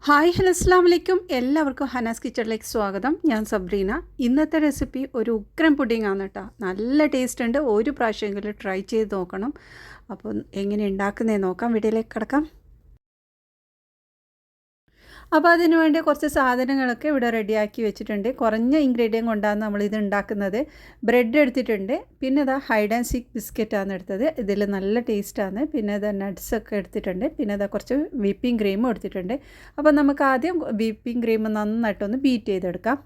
Hi hello അസ്സാം വലൈക്കും എല്ലാവർക്കും ഹനാസ് കിച്ചണിലേക്ക് സ്വാഗതം. ഞാൻ സബ്രീന. ഇന്നത്തെ റെസിപ്പി ഒരു ഉഗ്രൻ പുഡിംഗ് ആണ് കേട്ടോ. നല്ല ടേസ്റ്റ് ഉണ്ട്. ഒരു പ്രാവശ്യമെങ്കിലും ട്രൈ ചെയ്ത് നോക്കണം. അപ്പോൾ എങ്ങനെ ഉണ്ടാക്കുന്നതെന്ന് നോക്കാം. വീഡിയോയിലേക്ക് കിടക്കാം. അപ്പോൾ അതിന് വേണ്ടി കുറച്ച് സാധനങ്ങളൊക്കെ ഇവിടെ റെഡിയാക്കി വെച്ചിട്ടുണ്ട്. കുറഞ്ഞ ഇൻഗ്രീഡിയൻ്റ് കൊണ്ടാണ് നമ്മളിത് ഉണ്ടാക്കുന്നത്. ബ്രെഡ് എടുത്തിട്ടുണ്ട്. പിന്നെ ഇതാ ഹൈഡ് ആൻഡ് സീക്ക് ബിസ്ക്കറ്റാണ് എടുത്തത്. ഇതിൽ നല്ല ടേസ്റ്റാണ്. പിന്നെ ഇതാ നട്ട്സൊക്കെ എടുത്തിട്ടുണ്ട്. പിന്നെ ഇതാ കുറച്ച് വിപ്പിംഗ് ക്രീമും എടുത്തിട്ടുണ്ട്. അപ്പോൾ നമുക്ക് ആദ്യം വിപ്പിംഗ് ക്രീം നന്നായിട്ടൊന്ന് ബീറ്റ് ചെയ്തെടുക്കാം.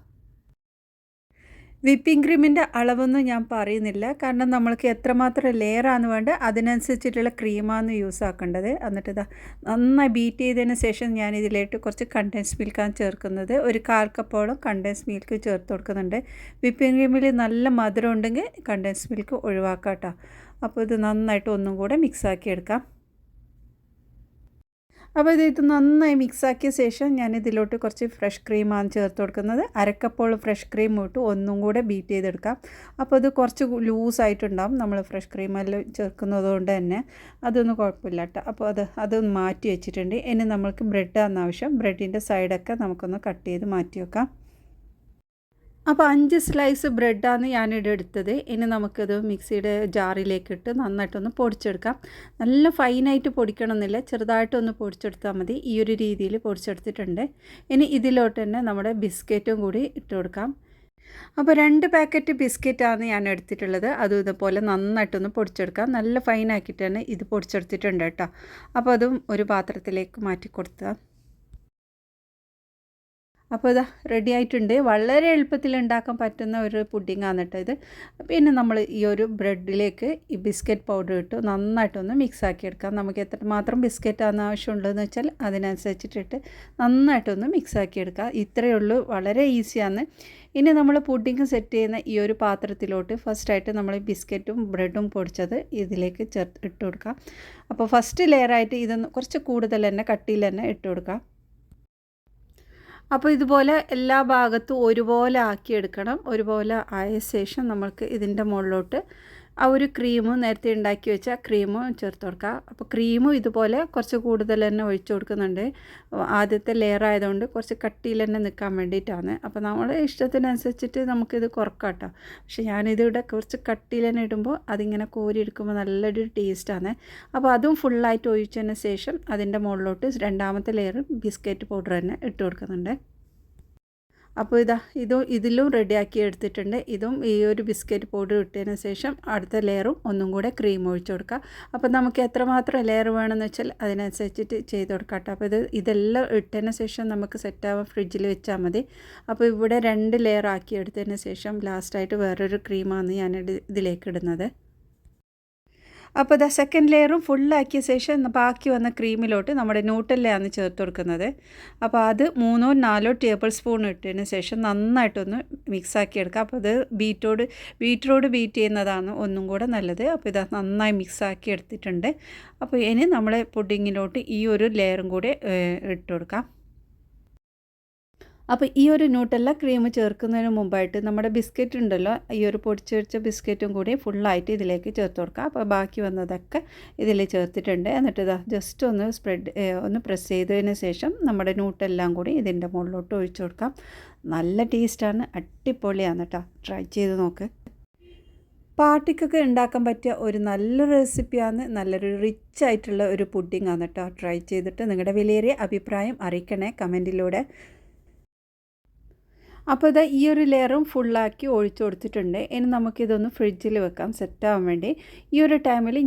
വിപ്പിംഗ് ക്രീമിൻ്റെ അളവൊന്നും ഞാൻ പറയുന്നില്ല, കാരണം നമ്മൾക്ക് എത്രമാത്രം ലെയറാണ് വേണ്ടത് അതിനനുസരിച്ചിട്ടുള്ള ക്രീമാണ് യൂസ് ആക്കേണ്ടത്. എന്നിട്ട് ഇതാ നന്നായി ബീറ്റ് ചെയ്തതിന് ശേഷം ഞാൻ ഇതിലേക്ക് കുറച്ച് കണ്ടൻസ് മിൽക്കാണ് ചേർക്കുന്നത്. ഒരു 1/4 കപ്പോളം കണ്ടൻസ് മിൽക്ക് ചേർത്ത് കൊടുക്കുന്നുണ്ട്. വിപ്പിംഗ് ക്രീമിൽ നല്ല മധുരം ഉണ്ടെങ്കിൽ കണ്ടൻസ് മിൽക്ക് ഒഴിവാക്കാം കേട്ടോ. അപ്പോൾ ഇത് നന്നായിട്ട് ഒന്നും കൂടെ മിക്സാക്കി എടുക്കാം. അപ്പോൾ ഇത് നന്നായി മിക്സാക്കിയ ശേഷം ഞാൻ ഇതിലോട്ട് കുറച്ച് ഫ്രഷ് ക്രീമാണ് ചേർത്ത് കൊടുക്കുന്നത്. 1/2 കപ്പോളം ഫ്രഷ് ക്രീം ഇട്ട് ഒന്നും കൂടെ ബീറ്റ് ചെയ്തെടുക്കാം. അപ്പോൾ ഇത് കുറച്ച് ലൂസായിട്ടുണ്ടാകും നമ്മൾ ഫ്രഷ് ക്രീമെല്ലാം ചേർക്കുന്നത് കൊണ്ട് തന്നെ. അതൊന്നും കുഴപ്പമില്ല കേട്ടോ. അപ്പോൾ അതൊന്ന് മാറ്റി വെച്ചിട്ടുണ്ട്. ഇനി നമ്മൾക്ക് ബ്രെഡാണ് ആവശ്യം. ബ്രെഡിൻ്റെ സൈഡൊക്കെ നമുക്കൊന്ന് കട്ട് ചെയ്ത് മാറ്റി വെക്കാം. അപ്പോൾ 5 സ്ലൈസ് ബ്രെഡാണ് ഞാനിവിടെ എടുത്തത്. ഇനി നമുക്കിത് മിക്സിയുടെ ജാറിലേക്കിട്ട് നന്നായിട്ടൊന്ന് പൊടിച്ചെടുക്കാം. നല്ല ഫൈനായിട്ട് പൊടിക്കണമെന്നില്ല, ചെറുതായിട്ടൊന്ന് പൊടിച്ചെടുത്താൽ മതി. ഈ ഒരു രീതിയിൽ പൊടിച്ചെടുത്തിട്ടുണ്ട്. ഇനി ഇതിലോട്ട് തന്നെ നമ്മുടെ ബിസ്ക്കറ്റും കൂടി ഇട്ട് കൊടുക്കാം. അപ്പോൾ 2 പാക്കറ്റ് ബിസ്ക്കറ്റാണ് ഞാൻ എടുത്തിട്ടുള്ളത്. അതും ഇതുപോലെ നന്നായിട്ടൊന്ന് പൊടിച്ചെടുക്കാം. നല്ല ഫൈനാക്കിയിട്ട് തന്നെ ഇത് പൊടിച്ചെടുത്തിട്ടുണ്ട് കേട്ടോ. അപ്പോൾ അതും ഒരു പാത്രത്തിലേക്ക് മാറ്റി കൊടുത്താൽ. അപ്പോൾ ഇതാ റെഡി ആയിട്ടുണ്ട്. വളരെ എളുപ്പത്തിൽ ഉണ്ടാക്കാൻ പറ്റുന്ന ഒരു പുഡിങ്ങാണ് കേട്ടോ ഇത്. പിന്നെ നമ്മൾ ഈ ഒരു ബ്രെഡിലേക്ക് ഈ ബിസ്ക്കറ്റ് പൗഡർ ഇട്ട് നന്നായിട്ടൊന്ന് മിക്സ് ആക്കി എടുക്കാം. നമുക്ക് എത്രമാത്രം ബിസ്ക്കറ്റാണ് ആവശ്യമുള്ളതെന്ന് വെച്ചാൽ അതിനനുസരിച്ചിട്ടിട്ട് നന്നായിട്ടൊന്ന് മിക്സ് ആക്കി എടുക്കാം. ഇത്രയേ ഉള്ളൂ, വളരെ ഈസിയാണ്. ഇനി നമ്മൾ പുഡിങ് സെറ്റ് ചെയ്യുന്ന ഈ ഒരു പാത്രത്തിലോട്ട് ഫസ്റ്റായിട്ട് നമ്മൾ ബിസ്ക്കറ്റും ബ്രെഡും പൊടിച്ചത് ഇതിലേക്ക് ഇട്ട് കൊടുക്കാം. അപ്പോൾ ഫസ്റ്റ് ലെയറായിട്ട് ഇതൊന്ന് കുറച്ച് കൂടുതൽ തന്നെ കട്ടിയിൽ തന്നെ ഇട്ട് കൊടുക്കാം. അപ്പോൾ ഇതുപോലെ എല്ലാ ഭാഗത്തും ഒരുപോലെ ആക്കിയെടുക്കണം. ഒരുപോലെ ആയ ശേഷം നമ്മൾക്ക് ഇതിൻ്റെ മുകളിലോട്ട് ആ ഒരു ക്രീമും നേരത്തെ ഉണ്ടാക്കി വെച്ച ക്രീമും ചേർത്ത് കൊടുക്കുക. അപ്പോൾ ക്രീമും ഇതുപോലെ കുറച്ച് കൂടുതൽ തന്നെ ഒഴിച്ചു കൊടുക്കുന്നുണ്ട്. ആദ്യത്തെ ലെയർ ആയതുകൊണ്ട് കുറച്ച് കട്ടിയിൽ തന്നെ നിൽക്കാൻ വേണ്ടിയിട്ടാണ്. അപ്പോൾ നമ്മുടെ ഇഷ്ടത്തിനനുസരിച്ചിട്ട് നമുക്കിത് കുറക്കാം കേട്ടോ. പക്ഷേ ഞാനിതിവിടെ കുറച്ച് കട്ടിയിൽ തന്നെ ഇടുമ്പോൾ അതിങ്ങനെ കോരി എടുക്കുമ്പോൾ നല്ലൊരു ടേസ്റ്റാണ്. അപ്പോൾ അതും ഫുള്ളായിട്ട് ഒഴിച്ചതിന് ശേഷം അതിൻ്റെ മുകളിലോട്ട് രണ്ടാമത്തെ ലെയർ ബിസ്ക്കറ്റ് പൗഡർ തന്നെ ഇട്ട് കൊടുക്കുന്നുണ്ട്. അപ്പോൾ ഇതിലും റെഡിയാക്കി എടുത്തിട്ടുണ്ട്. ഇതും ഈ ഒരു ബിസ്ക്കറ്റ് പൗഡർ ഇട്ടതിന് ശേഷം അടുത്ത ലെയറും ഒന്നും കൂടെ ക്രീം ഒഴിച്ച് കൊടുക്കുക. അപ്പോൾ നമുക്ക് എത്രമാത്രം ലെയർ വേണമെന്ന് വെച്ചാൽ അതിനനുസരിച്ചിട്ട് ചെയ്ത് കൊടുക്കാം കേട്ടോ. അപ്പോൾ ഇതെല്ലാം ഇട്ടതിന് ശേഷം നമുക്ക് സെറ്റാവാൻ ഫ്രിഡ്ജിൽ വെച്ചാൽ മതി. അപ്പോൾ ഇവിടെ 2 ലെയർ ആക്കി എടുത്തതിന് ശേഷം ലാസ്റ്റായിട്ട് വേറൊരു ക്രീമാണ് ഞാൻ ഇതിലേക്ക് ഇടുന്നത്. അപ്പോൾ സെക്കൻഡ് ലെയറും ഫുള്ളാക്കിയ ശേഷം ബാക്കി വന്ന ക്രീമിലോട്ട് നമ്മുടെ ന്യൂട്ടെല്ലയാണ് ചേർത്ത് കൊടുക്കുന്നത്. അപ്പോൾ അത് 3-4 ടേബിൾ സ്പൂൺ ഇട്ടതിന് ശേഷം നന്നായിട്ടൊന്ന് മിക്സാക്കി എടുക്കുക. അപ്പോൾ അത് ബീറ്ററോട് ബീറ്റ് ചെയ്യുന്നതാണ് ഒന്നും കൂടെ നല്ലത്. അപ്പോൾ നന്നായി മിക്സാക്കി എടുത്തിട്ടുണ്ട്. അപ്പോൾ ഇനി നമ്മൾ പുഡിങ്ങിലോട്ട് ഈ ഒരു ലെയറും കൂടി ഇട്ട് കൊടുക്കാം. അപ്പോൾ ഈ ഒരു ന്യൂട്ടെല്ല ക്രീം ചേർക്കുന്നതിന് മുമ്പായിട്ട് നമ്മുടെ ബിസ്ക്കറ്റ് ഉണ്ടല്ലോ, ഈ ഒരു പൊടിച്ച് വെച്ച ബിസ്ക്കറ്റും കൂടി ഫുള്ളായിട്ട് ഇതിലേക്ക് ചേർത്ത് കൊടുക്കുക. അപ്പോൾ ബാക്കി വന്നതൊക്കെ ഇതിൽ ചേർത്തിട്ടുണ്ട്. എന്നിട്ട് ജസ്റ്റ് ഒന്ന് പ്രസ് ചെയ്തതിന് ശേഷം നമ്മുടെ ന്യൂട്ടെല്ലാം കൂടി ഇതിൻ്റെ മുകളിലോട്ട് ഒഴിച്ചു കൊടുക്കാം. നല്ല ടേസ്റ്റാണ്, അടിപൊളിയാണ് കേട്ടോ. ട്രൈ ചെയ്ത് നോക്ക്. പാർട്ടിക്കൊക്കെ ഉണ്ടാക്കാൻ പറ്റിയ ഒരു നല്ലൊരു റെസിപ്പിയാണ്. നല്ലൊരു റിച്ച് ആയിട്ടുള്ള ഒരു പുഡിങ്ങാണ് കേട്ടോ. ട്രൈ ചെയ്തിട്ട് നിങ്ങളുടെ വിലയേറിയ അഭിപ്രായം അറിയിക്കണേ കമൻറ്റിലൂടെ. അപ്പോൾ ഈ ഒരു ലെയറും ഫുള്ളാക്കി ഒഴിച്ചു കൊടുത്തിട്ടുണ്ട്. ഇനി നമുക്കിതൊന്ന് ഫ്രിഡ്ജിൽ വെക്കാം സെറ്റാവാൻ വേണ്ടി. ഈ ഒരു ടൈമിൽ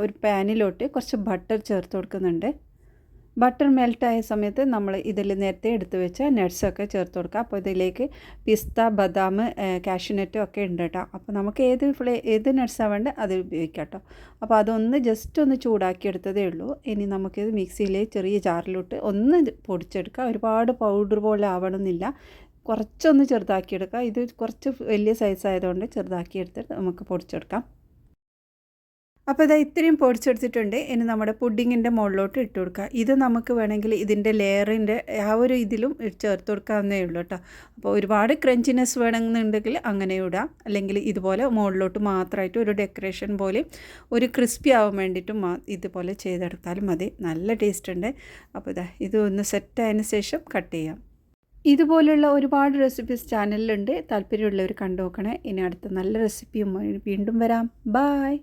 ഒരു പാനിലോട്ട് കുറച്ച് ബട്ടർ ചേർത്ത് കൊടുക്കുന്നുണ്ട്. ബട്ടർ മെൽറ്റായ സമയത്ത് നമ്മൾ ഇതിൽ നേരത്തെ എടുത്ത് വെച്ച നട്ട്സൊക്കെ ചേർത്ത് കൊടുക്കുക. അപ്പോൾ ഇതിലേക്ക് പിസ്ത, ബദാം, കാഷ്യൂനട്ടും ഒക്കെ ഉണ്ട് കേട്ടോ. അപ്പോൾ നമുക്ക് ഏത് നട്ട്സാണ് വേണ്ടത് അത് ഉപയോഗിക്കാം കേട്ടോ. അപ്പോൾ അതൊന്ന് ജസ്റ്റ് ഒന്ന് ചൂടാക്കി എടുത്തതേ ഉള്ളൂ. ഇനി നമുക്കിത് മിക്സിയിലെ ചെറിയ ജാറിലോട്ട് ഒന്ന് പൊടിച്ചെടുക്കുക. ഒരുപാട് പൗഡർ പോലെ ആവണമെന്നില്ല, കുറച്ചൊന്ന് ചെറുതാക്കിയെടുക്കുക. ഇത് കുറച്ച് വലിയ സൈസ് ആയതുകൊണ്ട് ചെറുതാക്കിയെടുത്തിട്ട് നമുക്ക് പൊടിച്ചെടുക്കാം. അപ്പോൾ ഇതാ ഇത്രയും പൊടിച്ചെടുത്തിട്ടുണ്ട്. ഇനി നമ്മുടെ പുഡിങ്ങിൻ്റെ മുകളിലോട്ട് ഇട്ട് കൊടുക്കുക. ഇത് നമുക്ക് വേണമെങ്കിൽ ഇതിൻ്റെ ലെയറിൻ്റെ ആ ഒരു ഇതിലും ചേർത്ത് കൊടുക്കാവുന്നേ ഉള്ളൂ കേട്ടോ. അപ്പോൾ ഒരുപാട് ക്രഞ്ചിനെസ് വേണമെന്നുണ്ടെങ്കിൽ അങ്ങനെ ഇടാം. അല്ലെങ്കിൽ ഇതുപോലെ മുകളിലോട്ട് മാത്രമായിട്ട് ഒരു ഡെക്കറേഷൻ പോലെ ഒരു ക്രിസ്പി ആവാൻ വേണ്ടിയിട്ടും ഇതുപോലെ ചെയ്തെടുത്താലും മതി. നല്ല ടേസ്റ്റ് ഉണ്ട്. അപ്പോൾ ഇതാ ഇത് ഒന്ന് സെറ്റായതിന് ശേഷം കട്ട് ചെയ്യാം. ഇതുപോലുള്ള ഒരുപാട് റെസിപ്പീസ് ചാനലിലുണ്ട്. താല്പര്യമുള്ളവർ കണ്ടു നോക്കണേ. ഇനി അടുത്ത നല്ല റെസിപ്പിയുമായി വീണ്ടും വരാം. ബായ്.